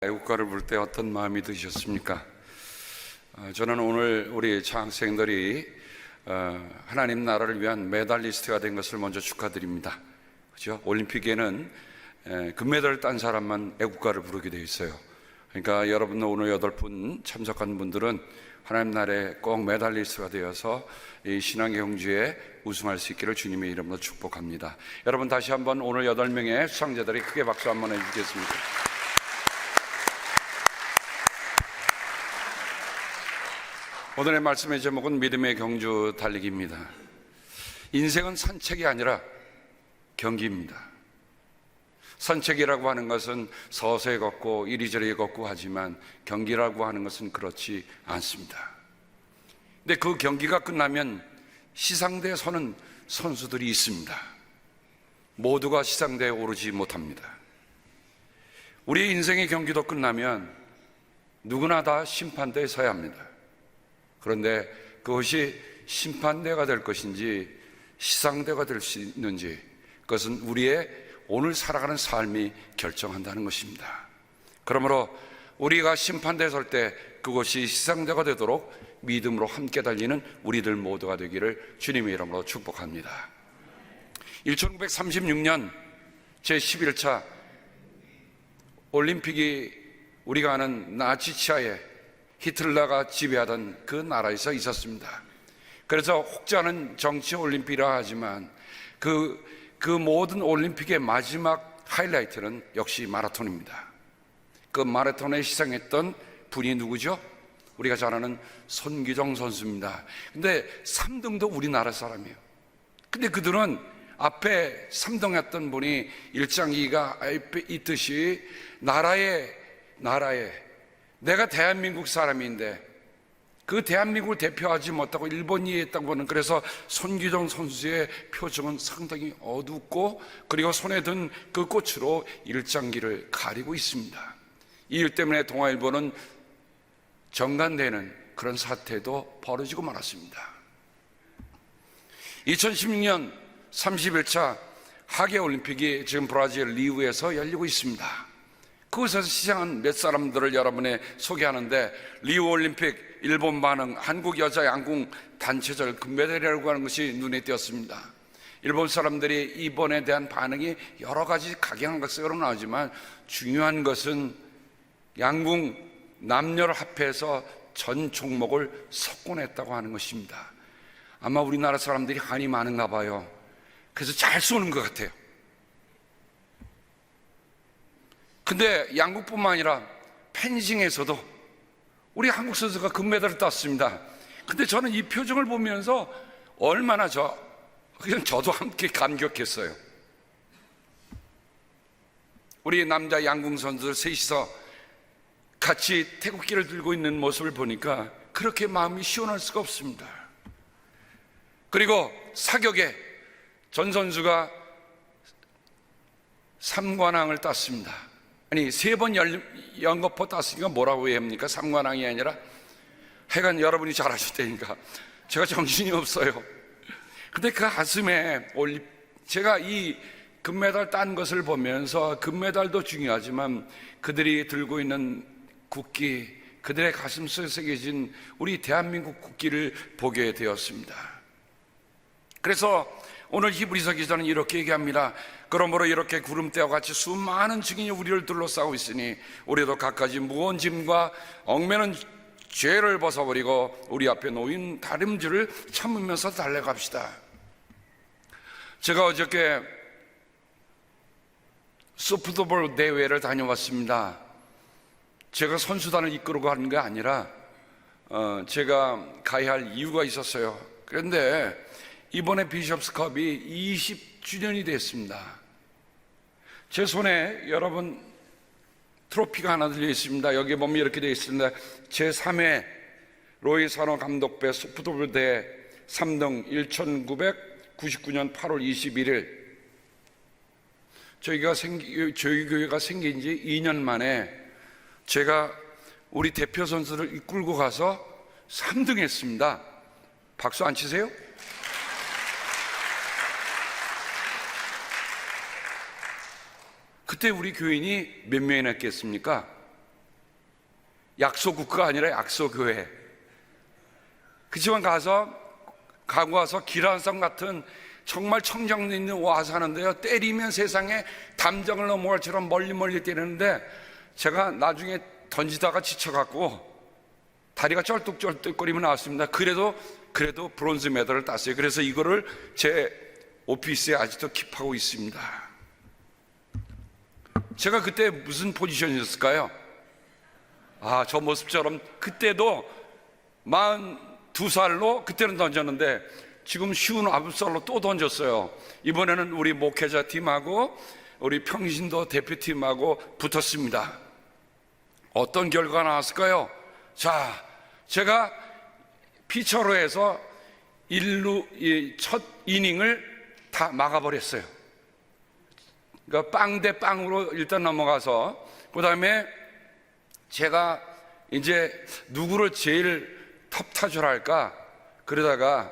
애국가를 부를 때 어떤 마음이 드셨습니까? 저는 오늘 우리 장학생들이 하나님 나라를 위한 메달리스트가 된 것을 먼저 축하드립니다. 그렇죠? 올림픽에는 금메달을 딴 사람만 애국가를 부르게 되어 있어요. 그러니까 여러분 오늘 8분 참석한 분들은 하나님 나라에 꼭 메달리스트가 되어서 이 신앙의 경주에 우승할 수 있기를 주님의 이름으로 축복합니다. 여러분 다시 한번 오늘 8명의 수상자들이 크게 박수 한번 해주겠습니다. 오늘의 말씀의 제목은 믿음의 경주 달리기입니다. 인생은 산책이 아니라 경기입니다. 산책이라고 하는 것은 서서히 걷고 이리저리 걷고 하지만 경기라고 하는 것은 그렇지 않습니다. 근데 그 경기가 끝나면 시상대에 서는 선수들이 있습니다. 모두가 시상대에 오르지 못합니다. 우리의 인생의 경기도 끝나면 누구나 다 심판대에 서야 합니다. 그런데 그것이 심판대가 될 것인지 시상대가 될 수 있는지 그것은 우리의 오늘 살아가는 삶이 결정한다는 것입니다. 그러므로 우리가 심판대에 설 때 그것이 시상대가 되도록 믿음으로 함께 달리는 우리들 모두가 되기를 주님의 이름으로 축복합니다. 1936년 제11차 올림픽이 우리가 아는 나치치하에 히틀러가 지배하던 그 나라에서 있었습니다. 그래서 혹자는 정치 올림픽이라 하지만 그 모든 올림픽의 마지막 하이라이트는 역시 마라톤입니다. 그 마라톤에 희생했던 분이 누구죠? 우리가 잘 아는 손기정 선수입니다. 근데 3등도 우리나라 사람이에요. 근데 그들은 앞에 3등했던 분이 일장기가 앞에 있듯이 나라에 내가 대한민국 사람인데 그 대한민국을 대표하지 못하고 일본이 했다고 하는, 그래서 손기정 선수의 표정은 상당히 어둡고 그리고 손에 든 그 꽃으로 일장기를 가리고 있습니다. 이 일 때문에 동아일보는 정관되는 그런 사태도 벌어지고 말았습니다. 2016년 31차 하계올림픽이 지금 브라질 리우에서 열리고 있습니다. 그곳에서 시장한 몇 사람들을 여러분에 소개하는데, 리우올림픽 일본 반응, 한국 여자 양궁 단체전 금메달이라고 하는 것이 눈에 띄었습니다. 일본 사람들이 이번에 대한 반응이 여러 가지 각양한 것으로 나오지만 중요한 것은 양궁 남녀를 합해서 전 종목을 석권했다고 하는 것입니다. 아마 우리나라 사람들이 한이 많은가 봐요. 그래서 잘 쏘는 것 같아요. 근데 양궁뿐만 아니라 펜싱에서도 우리 한국 선수가 금메달을 땄습니다. 근데 저는 이 표정을 보면서 얼마나 그냥 저도 함께 감격했어요. 우리 남자 양궁 선수들 셋이서 같이 태극기를 들고 있는 모습을 보니까 그렇게 마음이 시원할 수가 없습니다. 그리고 사격에 전 선수가 3관왕을 땄습니다. 아니 3번 연거포 땄으니까 뭐라고 해야 합니까? 3관왕이 아니라 하여간 여러분이 잘 아실 테니까 제가 정신이 없어요. 근데 그 가슴에 제가 이 금메달 딴 것을 보면서 금메달도 중요하지만 그들이 들고 있는 국기, 그들의 가슴 속에 새겨진 우리 대한민국 국기를 보게 되었습니다. 그래서 오늘 히브리서 기자는 이렇게 얘기합니다. 그러므로 이렇게 구름대와 같이 수많은 증인이 우리를 둘러싸고 있으니 우리도 갖가지 무거운 짐과 얽매는 죄를 벗어버리고 우리 앞에 놓인 다림질을 참으면서 달려갑시다. 제가 어저께 소프트볼 대회를 다녀왔습니다. 제가 선수단을 이끌고 가는 게 아니라 제가 가야 할 이유가 있었어요. 그런데 이번에 비숍스컵이 20주년이 됐습니다. 제 손에 여러분 트로피가 하나 들려 있습니다. 여기 보면 이렇게 되어 있습니다. 제3회 로이사노 감독배 소프트볼 대회 3등 1999년 8월 21일 저희 교회가 생긴 지 2년 만에 제가 우리 대표 선수를 이끌고 가서 3등 했습니다. 박수 안 치세요? 그때 우리 교인이 몇 명이나 있겠습니까? 약소국가가 아니라 약소교회. 그치만 가고 와서 기란성 같은 정말 청정 있는 와서 하는데요, 때리면 세상에 담장을 넘어갈 처럼 멀리 때리는데 제가 나중에 던지다가 지쳐갖고 다리가 쩔뚝쩔뚝거리면 나왔습니다. 그래도 브론즈 메달을 땄어요. 그래서 이거를 제 오피스에 아직도 킵하고 있습니다. 제가 그때 무슨 포지션이었을까요? 저 모습처럼 그때도 42살로 그때는 던졌는데 지금 59살로 또 던졌어요. 이번에는 우리 목회자 팀하고 우리 평신도 대표팀하고 붙었습니다. 어떤 결과가 나왔을까요? 자, 제가 피처로 해서 첫 이닝을 다 막아버렸어요. 그러니까 빵 대 빵으로 일단 넘어가서, 그 다음에 제가 이제 누구를 제일 톱타주를 할까 그러다가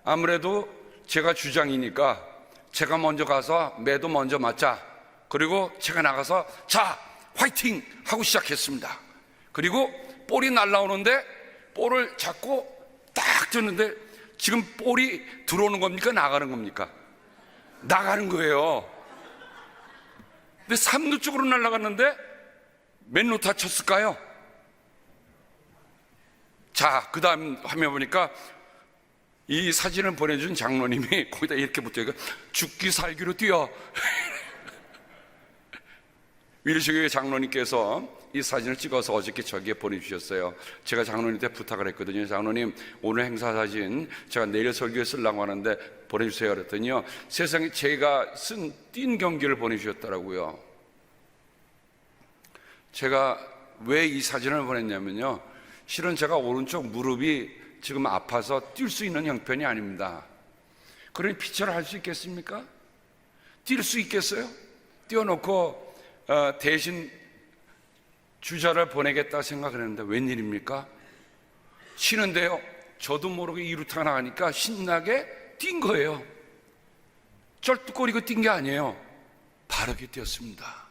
아무래도 제가 주장이니까 제가 먼저 가서 매도 먼저 맞자. 그리고 제가 나가서 자, 화이팅! 하고 시작했습니다. 그리고 볼이 날라오는데 볼을 잡고 딱 줬는데 지금 볼이 들어오는 겁니까? 나가는 겁니까? 나가는 거예요. 근데 3루 쪽으로 날아갔는데 몇 루타 쳤을까요? 자, 그 다음 화면 보니까 이 사진을 보내준 장로님이 거기다 이렇게 붙어요. 죽기 살기로 뛰어. 위르시교회 장로님께서 이 사진을 찍어서 어저께 저기에 보내주셨어요. 제가 장로님한테 부탁을 했거든요. 장로님, 오늘 행사 사진 제가 내일 설교에 쓰려고 하는데 보내주세요. 그랬더니요, 세상에 제가 뛴 경기를 보내주셨더라고요. 제가 왜 이 사진을 보냈냐면요, 실은 제가 오른쪽 무릎이 지금 아파서 뛸 수 있는 형편이 아닙니다. 그러니 피처를 할 수 있겠습니까? 뛸 수 있겠어요? 띄워놓고 대신 주자를 보내겠다 생각을 했는데 웬일입니까? 치는데요, 저도 모르게 2루타가 나가니까 신나게 뛴 거예요. 쩔뚝거리고 뛴 게 아니에요. 바르게 뛰었습니다.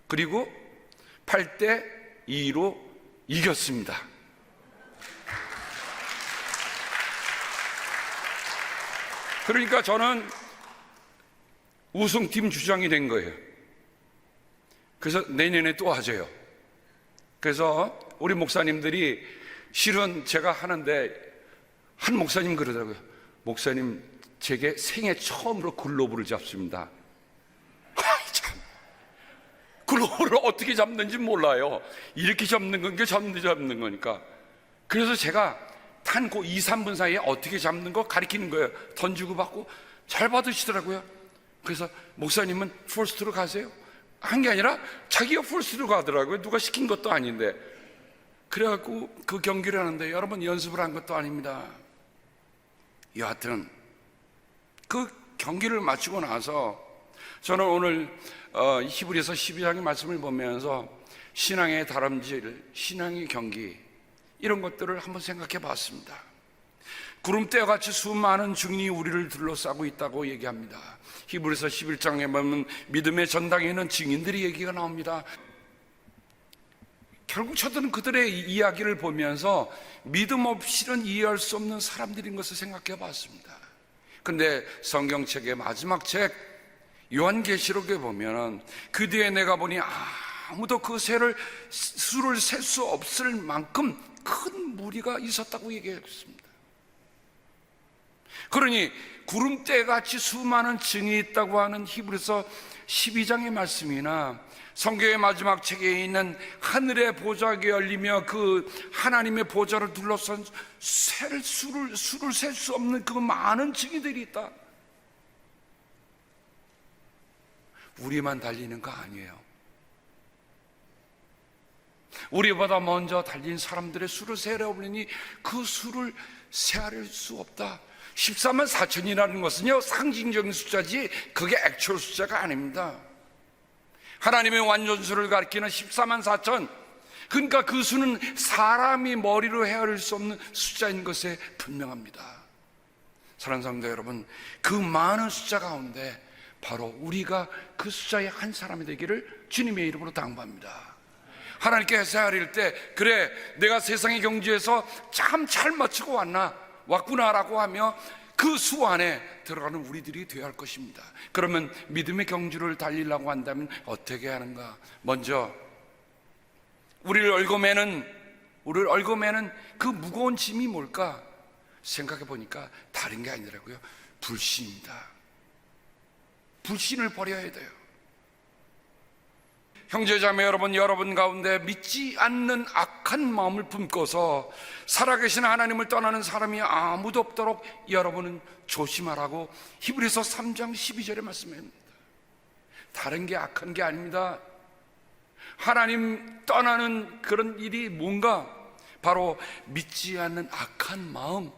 그리고 8대 2로 이겼습니다. 그러니까 저는 우승팀 주장이 된 거예요. 그래서 내년에 또 하재요. 그래서 우리 목사님들이, 실은 제가 하는데 한 목사님 그러더라고요. 목사님, 제게 생애 처음으로 글로브를 잡습니다. 참, 글로브를 어떻게 잡는지 몰라요. 이렇게 잡는 건 게 잡는 거니까. 그래서 제가 탄고 2, 3분 사이에 어떻게 잡는 거 가르치는 거예요. 던지고 받고 잘 받으시더라고요. 그래서 목사님은 풀스트로 가세요. 한 게 아니라 자기가 풀스트로 가더라고요. 누가 시킨 것도 아닌데. 그래갖고 그 경기를 하는데 여러분, 연습을 한 것도 아닙니다. 여하튼 그 경기를 마치고 나서 저는 오늘 히브리서 12장의 말씀을 보면서 신앙의 다름질, 신앙의 경기, 이런 것들을 한번 생각해 봤습니다. 구름대와 같이 수많은 증인이 우리를 둘러싸고 있다고 얘기합니다. 히브리서 11장에 보면 믿음의 전당에 있는 증인들이 얘기가 나옵니다. 결국 저들은 그들의 이야기를 보면서 믿음 없이는 이해할 수 없는 사람들인 것을 생각해 봤습니다. 그런데 성경책의 마지막 책 요한계시록에 보면 그 뒤에 내가 보니 아무도 그 수를 셀 수 없을 만큼 큰 무리가 있었다고 얘기했습니다. 그러니 구름대같이 수많은 증이 있다고 하는 히브리서 12장의 말씀이나 성경의 마지막 책에 있는 하늘의 보좌가 열리며 그 하나님의 보좌를 둘러싼 수를 셀 수 없는 그 많은 증인들이 있다. 우리만 달리는 거 아니에요. 우리보다 먼저 달린 사람들의 수를 세려보니 그 수를 세할 수 없다. 14만 4천이라는 것은요, 상징적인 숫자지 그게 액츄얼 숫자가 아닙니다. 하나님의 완전수를 가리키는 14만 4천, 그러니까 그 수는 사람이 머리로 헤아릴 수 없는 숫자인 것에 분명합니다. 사랑하는 성도 여러분, 그 많은 숫자 가운데 바로 우리가 그 숫자의 한 사람이 되기를 주님의 이름으로 당부합니다. 하나님께 헤아릴 때, 그래 내가 세상의 경주에서 참 잘 맞추고 왔구나라고 하며 그 수 안에 들어가는 우리들이 되어야 할 것입니다. 그러면 믿음의 경주를 달리려고 한다면 어떻게 하는가? 먼저 우리를 얽어매는 그 무거운 짐이 뭘까? 생각해 보니까 다른 게 아니더라고요. 불신입니다. 불신을 버려야 돼요. 형제자매 여러분 가운데 믿지 않는 악한 마음을 품고서 살아계신 하나님을 떠나는 사람이 아무도 없도록 여러분은 조심하라고 히브리서 3장 12절에 말씀합니다. 다른 게 악한 게 아닙니다. 하나님 떠나는 그런 일이 뭔가? 바로 믿지 않는 악한 마음.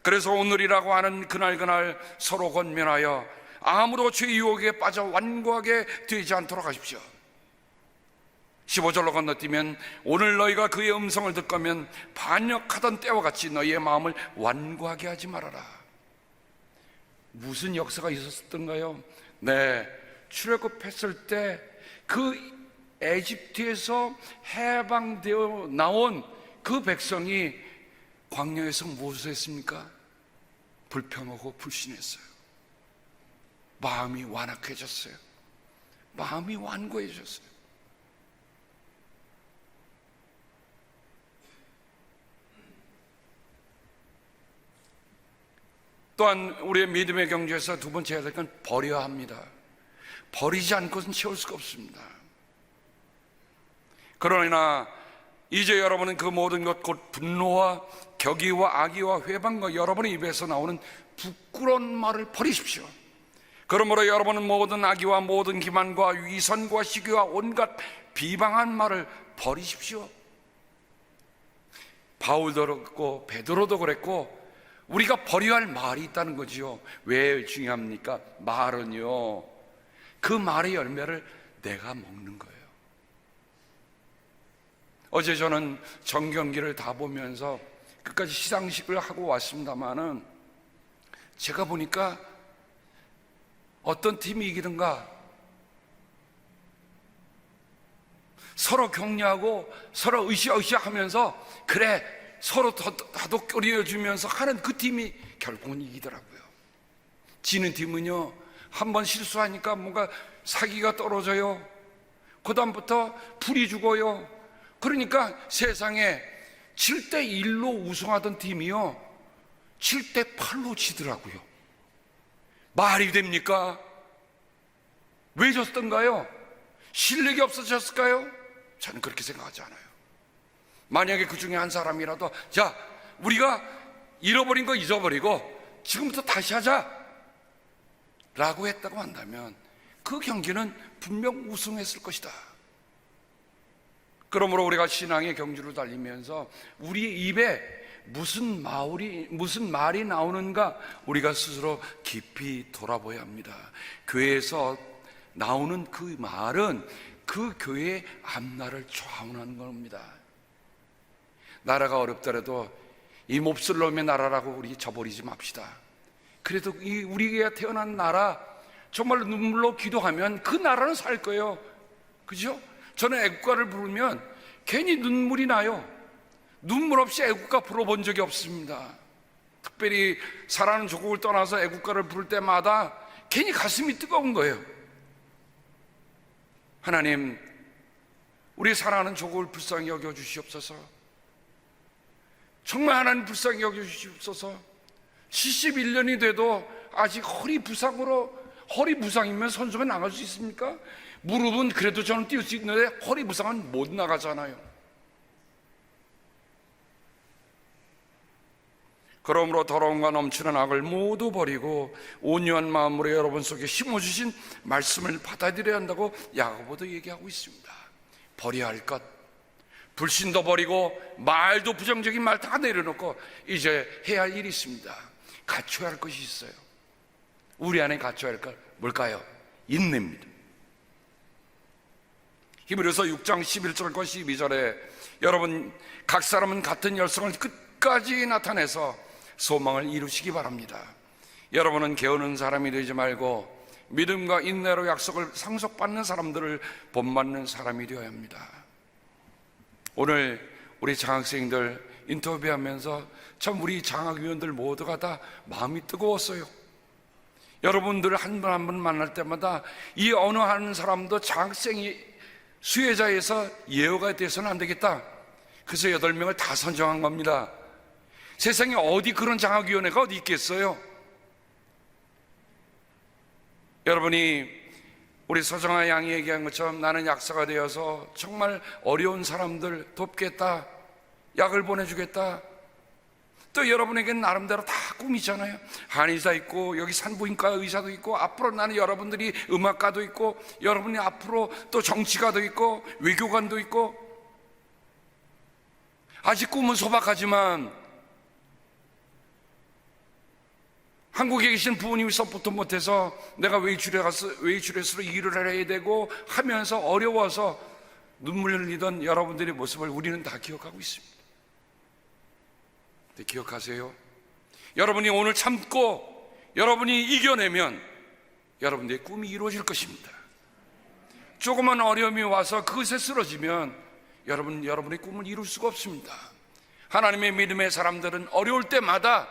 그래서 오늘이라고 하는 그날 서로 권면하여 아무도 죄의 유혹에 빠져 완고하게 되지 않도록 하십시오. 15절로 건너뛰면 오늘 너희가 그의 음성을 듣거면 반역하던 때와 같이 너희의 마음을 완고하게 하지 말아라. 무슨 역사가 있었던가요? 네, 출애굽했을 때 그 에집트에서 해방되어 나온 그 백성이 광야에서 무엇을 했습니까? 불평하고 불신했어요. 마음이 완악해졌어요. 마음이 완고해졌어요. 또한 우리의 믿음의 경주에서 두 번째 해야 될 건 버려야 합니다. 버리지 않고는 채울 수가 없습니다. 그러나 이제 여러분은 그 모든 것 곧 분노와 격의와 악의와 회방과 여러분의 입에서 나오는 부끄러운 말을 버리십시오. 그러므로 여러분은 모든 악의와 모든 기만과 위선과 시기와 온갖 비방한 말을 버리십시오. 바울도 그랬고 베드로도 그랬고 우리가 버려야 할 말이 있다는 거지요. 왜 중요합니까? 말은요, 그 말의 열매를 내가 먹는 거예요. 어제 저는 정경기를 다 보면서 끝까지 시상식을 하고 왔습니다마는 제가 보니까 어떤 팀이 이기든가 서로 격려하고 서로 으쌰으쌰 하면서 그래 서로 다독거려주면서 하는 그 팀이 결국은 이기더라고요. 지는 팀은요, 한번 실수하니까 뭔가 사기가 떨어져요. 그 다음부터 불이 죽어요. 그러니까 세상에 7대1로 우승하던 팀이요 7대8로 지더라고요. 말이 됩니까? 왜 졌던가요? 실력이 없어졌을까요? 저는 그렇게 생각하지 않아요. 만약에 그 중에 한 사람이라도 자, 우리가 잃어버린 거 잊어버리고 지금부터 다시 하자 라고 했다고 한다면 그 경기는 분명 우승했을 것이다. 그러므로 우리가 신앙의 경주를 달리면서 우리 입에 무슨 말이 나오는가 우리가 스스로 깊이 돌아봐야 합니다. 교회에서 나오는 그 말은 그 교회의 앞날을 좌우하는 겁니다. 나라가 어렵더라도 이 몹쓸 놈의 나라라고 우리 저버리지 맙시다. 그래도 이 우리가 태어난 나라 정말 눈물로 기도하면 그 나라는 살 거예요. 그죠? 저는 애국가를 부르면 괜히 눈물이 나요. 눈물 없이 애국가 불어본 적이 없습니다. 특별히 사랑하는 조국을 떠나서 애국가를 부를 때마다 괜히 가슴이 뜨거운 거예요. 하나님, 우리 사랑하는 조국을 불쌍히 여겨주시옵소서. 정말 하나님 불쌍히 여겨주시옵소서. 71년이 돼도 아직 허리 부상이면 선수가 나갈 수 있습니까? 무릎은 그래도 저는 뛸 수 있는데 허리 부상은 못 나가잖아요. 그러므로 더러움과 넘치는 악을 모두 버리고 온유한 마음으로 여러분 속에 심어주신 말씀을 받아들여야 한다고 야고보도 얘기하고 있습니다. 버려야 할 것, 불신도 버리고 말도 부정적인 말 다 내려놓고 이제 해야 할 일이 있습니다. 갖춰야 할 것이 있어요. 우리 안에 갖춰야 할 것 뭘까요? 인내입니다. 히브리서 6장 11절과 12절에 여러분 각 사람은 같은 열성을 끝까지 나타내서 소망을 이루시기 바랍니다. 여러분은 게으른 사람이 되지 말고 믿음과 인내로 약속을 상속받는 사람들을 본받는 사람이 되어야 합니다. 오늘 우리 장학생들 인터뷰하면서 참 우리 장학위원들 모두가 다 마음이 뜨거웠어요. 여러분들 한 분 한 분 만날 때마다 이 어느 한 사람도 장학생이 수혜자에서 예우가 돼서는 안 되겠다. 그래서 8명을 다 선정한 겁니다. 세상에 어디 그런 장학위원회가 어디 있겠어요? 여러분이 우리 서정아 양이 얘기한 것처럼 나는 약사가 되어서 정말 어려운 사람들 돕겠다, 약을 보내주겠다. 또 여러분에게는 나름대로 다 꿈이잖아요. 한의사 있고 여기 산부인과 의사도 있고 앞으로 나는 여러분들이 음악가도 있고 여러분이 앞으로 또 정치가도 있고 외교관도 있고 아직 꿈은 소박하지만 한국에 계신 부모님이 서포트 못해서 내가 외출해서 일을 해야 되고 하면서 어려워서 눈물 흘리던 여러분들의 모습을 우리는 다 기억하고 있습니다. 근데 기억하세요. 여러분이 오늘 참고 여러분이 이겨내면 여러분들의 꿈이 이루어질 것입니다. 조그만 어려움이 와서 그것에 쓰러지면 여러분의 꿈을 이룰 수가 없습니다. 하나님의 믿음의 사람들은 어려울 때마다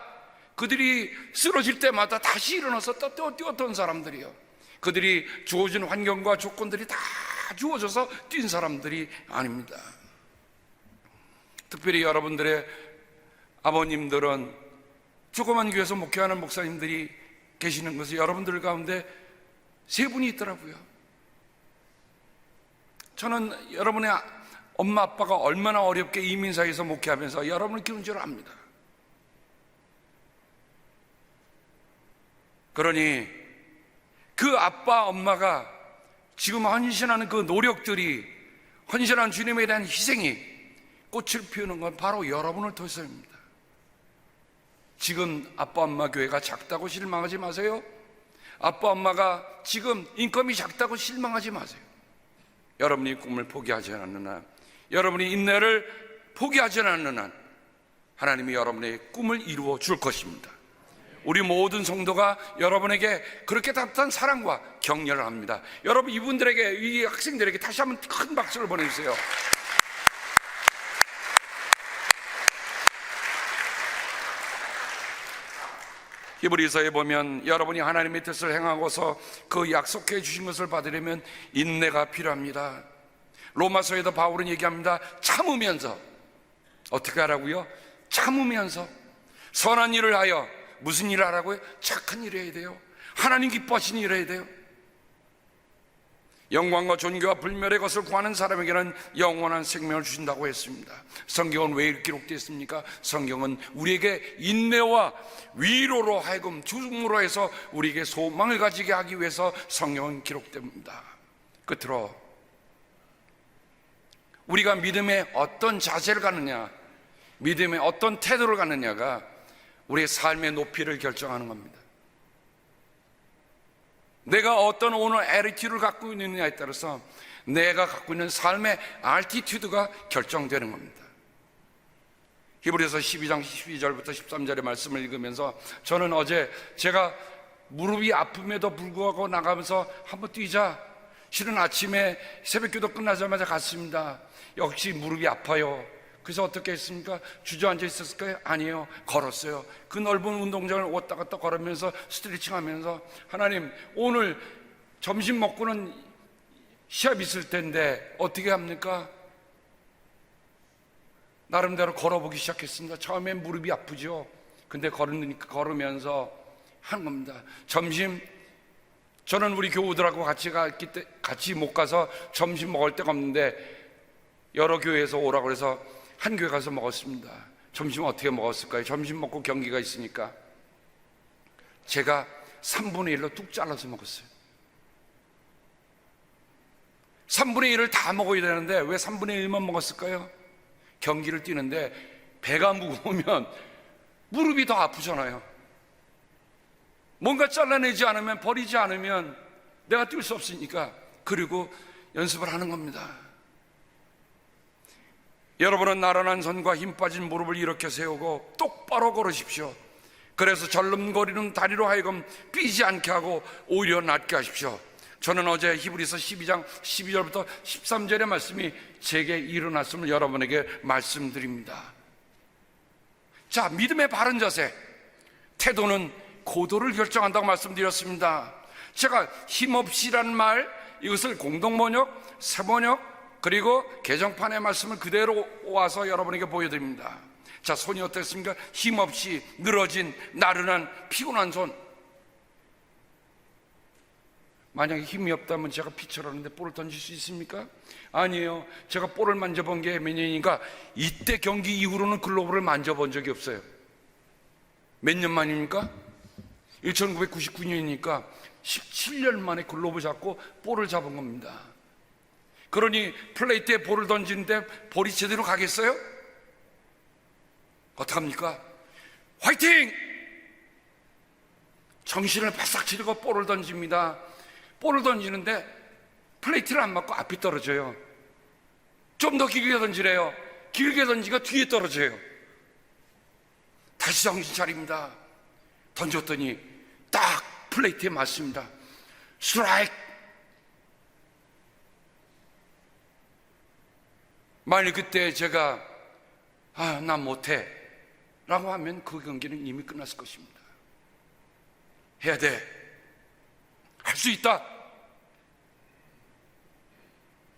그들이 쓰러질 때마다 다시 일어나서 뛰었던 사람들이요. 그들이 주어진 환경과 조건들이 다 주어져서 뛴 사람들이 아닙니다. 특별히 여러분들의 아버님들은 조그만 교회에서 목회하는 목사님들이 계시는 것이 여러분들 가운데 3분이 있더라고요. 저는 여러분의 엄마 아빠가 얼마나 어렵게 이민사에서 목회하면서 여러분을 키운 줄 압니다. 그러니 그 아빠 엄마가 지금 헌신하는 그 노력들이, 헌신한 주님에 대한 희생이 꽃을 피우는 건 바로 여러분을 통해서입니다. 지금 아빠 엄마 교회가 작다고 실망하지 마세요. 아빠 엄마가 지금 인컴이 작다고 실망하지 마세요. 여러분이 꿈을 포기하지 않는 한, 여러분이 인내를 포기하지 않는 한 하나님이 여러분의 꿈을 이루어 줄 것입니다. 우리 모든 성도가 여러분에게 그렇게 따뜻한 사랑과 격려를 합니다. 여러분, 이분들에게, 이 학생들에게 다시 한번 큰 박수를 보내주세요. 히브리서에 보면 여러분이 하나님의 뜻을 행하고서 그 약속해 주신 것을 받으려면 인내가 필요합니다. 로마서에도 바울은 얘기합니다. 참으면서. 어떻게 하라고요? 참으면서 선한 일을 하여. 무슨 일을 하라고요? 착한 일을 해야 돼요. 하나님 기뻐하시는 일을 해야 돼요. 영광과 존귀와 불멸의 것을 구하는 사람에게는 영원한 생명을 주신다고 했습니다. 성경은 왜 기록되어 있습니까? 성경은 우리에게 인내와 위로로 하여금 죽음으로 해서 우리에게 소망을 가지게 하기 위해서 성경은 기록됩니다. 끝으로 우리가 믿음의 어떤 자세를 갖느냐, 믿음의 어떤 태도를 갖느냐가 우리의 삶의 높이를 결정하는 겁니다. 내가 어떤 오늘 애티튜드를 갖고 있느냐에 따라서 내가 갖고 있는 삶의 알티튜드가 결정되는 겁니다. 히브리서 12장 12절부터 13절의 말씀을 읽으면서 저는 어제 제가 무릎이 아픔에도 불구하고 나가면서 한번 뛰자, 실은 아침에 새벽기도 끝나자마자 갔습니다. 역시 무릎이 아파요. 그래서 어떻게 했습니까? 주저앉아 있었을까요? 아니에요. 걸었어요. 그 넓은 운동장을 왔다 갔다 걸으면서 스트레칭 하면서 하나님, 오늘 점심 먹고는 시합 있을 텐데 어떻게 합니까? 나름대로 걸어보기 시작했습니다. 처음엔 무릎이 아프죠. 근데 걸으면서 하는 겁니다. 점심, 저는 우리 교우들하고 같이 못 가서 점심 먹을 데가 없는데 여러 교회에서 오라고 해서 한 교회 가서 먹었습니다. 점심 어떻게 먹었을까요? 점심 먹고 경기가 있으니까 제가 3분의 1로 뚝 잘라서 먹었어요. 3분의 1을 다 먹어야 되는데 왜 3분의 1만 먹었을까요? 경기를 뛰는데 배가 무거우면 무릎이 더 아프잖아요. 뭔가 잘라내지 않으면, 버리지 않으면 내가 뛸 수 없으니까. 그리고 연습을 하는 겁니다. 여러분은 나른한 손과 힘 빠진 무릎을 일으켜 세우고 똑바로 걸으십시오. 그래서 절름거리는 다리로 하여금 삐지 않게 하고 오히려 낫게 하십시오. 저는 어제 히브리서 12장 12절부터 13절의 말씀이 제게 일어났음을 여러분에게 말씀드립니다. 자, 믿음의 바른 자세, 태도는 고도를 결정한다고 말씀드렸습니다. 제가 힘없이라는 말, 이것을 공동번역, 새번역, 그리고 개정판의 말씀을 그대로 와서 여러분에게 보여드립니다. 자, 손이 어땠습니까? 힘없이 늘어진 나른한 피곤한 손. 만약에 힘이 없다면 제가 피처를 하는데 볼을 던질 수 있습니까? 아니에요. 제가 볼을 만져본 게 몇 년이니까 이때 경기 이후로는 글로브를 만져본 적이 없어요. 몇 년 만입니까? 1999년이니까 17년 만에 글로브 잡고 볼을 잡은 겁니다. 그러니 플레이트에 볼을 던지는데 볼이 제대로 가겠어요? 어떡합니까? 화이팅! 정신을 바싹 차리고 볼을 던집니다. 볼을 던지는데 플레이트를 안 맞고 앞이 떨어져요. 좀 더 길게 던지래요. 길게 던지가 뒤에 떨어져요. 다시 정신 차립니다. 던졌더니 딱 플레이트에 맞습니다. 스트라이크! 만일 그때 제가 난 못해 라고 하면 그 경기는 이미 끝났을 것입니다. 해야 돼. 할 수 있다.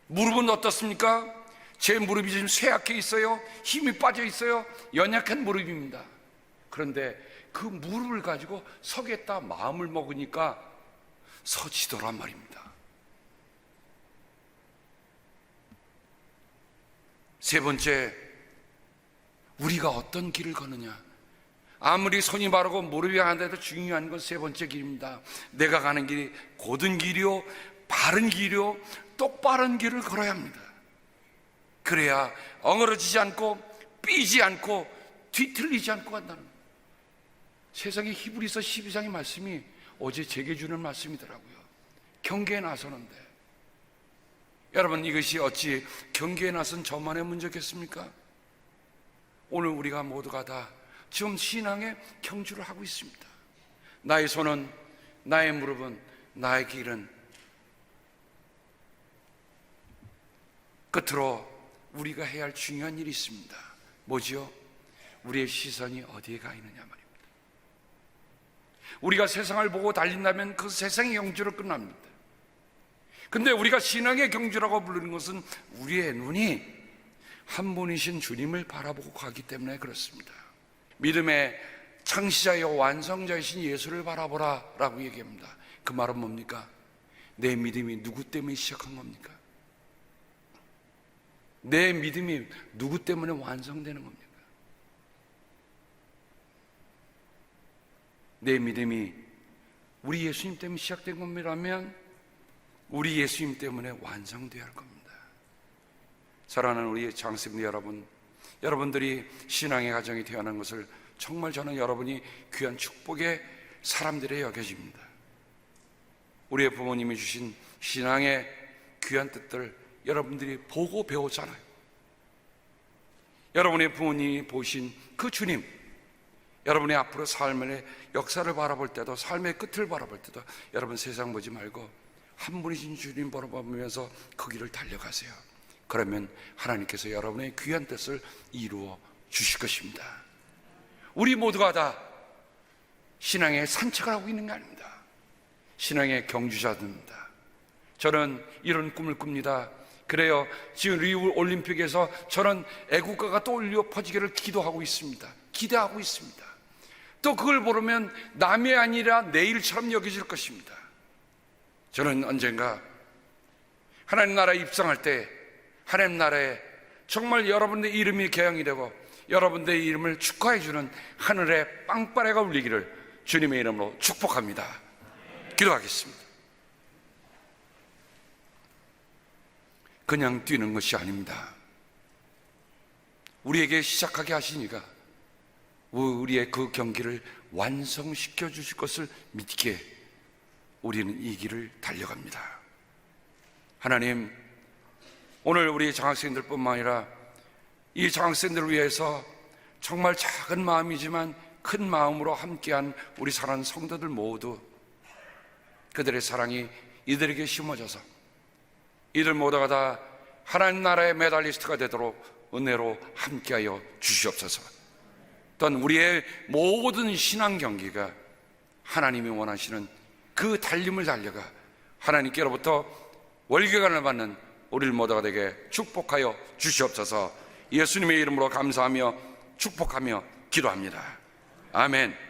무릎은 어떻습니까? 제 무릎이 지금 쇠약해 있어요. 힘이 빠져 있어요. 연약한 무릎입니다. 그런데 그 무릎을 가지고 서겠다 마음을 먹으니까 서지더란 말입니다. 세 번째, 우리가 어떤 길을 가느냐. 아무리 손이 바르고 무릎이 하는데도 중요한 건 세 번째 길입니다. 내가 가는 길이 곧은 길이요, 바른 길이요, 똑바른 길을 걸어야 합니다. 그래야 엉그러지지 않고 삐지 않고 뒤틀리지 않고 간다는 거예요. 세상에 히브리서 12장의 말씀이 어제 제게 주는 말씀이더라고요. 경계에 나서는데, 여러분, 이것이 어찌 경계에 나선 저만의 문제겠습니까? 오늘 우리가 모두가 다 지금 신앙의 경주를 하고 있습니다. 나의 손은, 나의 무릎은, 나의 길은, 끝으로 우리가 해야 할 중요한 일이 있습니다. 뭐지요? 우리의 시선이 어디에 가 있느냐 말입니다. 우리가 세상을 보고 달린다면 그 세상의 경주로 끝납니다. 근데 우리가 신앙의 경주라고 부르는 것은 우리의 눈이 한 분이신 주님을 바라보고 가기 때문에 그렇습니다. 믿음의 창시자여 완성자이신 예수를 바라보라 라고 얘기합니다. 그 말은 뭡니까? 내 믿음이 누구 때문에 시작한 겁니까? 내 믿음이 누구 때문에 완성되는 겁니까? 내 믿음이 우리 예수님 때문에 시작된 겁니다면 우리 예수님 때문에 완성되어야 할 겁니다. 사랑하는 우리 장세분들 여러분, 여러분들이 신앙의 가정이 태어난 것을 정말 저는 여러분이 귀한 축복의 사람들에 여겨집니다. 우리의 부모님이 주신 신앙의 귀한 뜻들 여러분들이 보고 배우잖아요. 여러분의 부모님이 보신 그 주님, 여러분의 앞으로 삶의 역사를 바라볼 때도, 삶의 끝을 바라볼 때도 여러분 세상 보지 말고 한 분이신 주님 바라보면서 그 길을 달려가세요. 그러면 하나님께서 여러분의 귀한 뜻을 이루어 주실 것입니다. 우리 모두가 다 신앙의 산책을 하고 있는 게 아닙니다. 신앙의 경주자들입니다. 저는 이런 꿈을 꿉니다. 그래요, 지금 리우 올림픽에서 저는 애국가가 떠올려 퍼지기를 기도하고 있습니다. 기대하고 있습니다. 또 그걸 보면 남이 아니라 내일처럼 여겨질 것입니다. 저는 언젠가 하나님 나라에 입성할 때 하나님 나라에 정말 여러분의 이름이 개영이 되고 여러분의 이름을 축하해 주는 하늘의 빵빠레가 울리기를 주님의 이름으로 축복합니다. 기도하겠습니다. 그냥 뛰는 것이 아닙니다. 우리에게 시작하게 하시니까 우리의 그 경기를 완성시켜 주실 것을 믿기에 우리는 이 길을 달려갑니다. 하나님, 오늘 우리 장학생들 뿐만 아니라 이 장학생들을 위해서 정말 작은 마음이지만 큰 마음으로 함께한 우리 사랑하는 성도들 모두 그들의 사랑이 이들에게 심어져서 이들 모두가 다 하나님 나라의 메달리스트가 되도록 은혜로 함께하여 주시옵소서. 또한 우리의 모든 신앙 경기가 하나님이 원하시는 그 달림을 달려가 하나님께로부터 월계관을 받는 우리를 모두가 되게 축복하여 주시옵소서. 예수님의 이름으로 감사하며 축복하며 기도합니다. 아멘.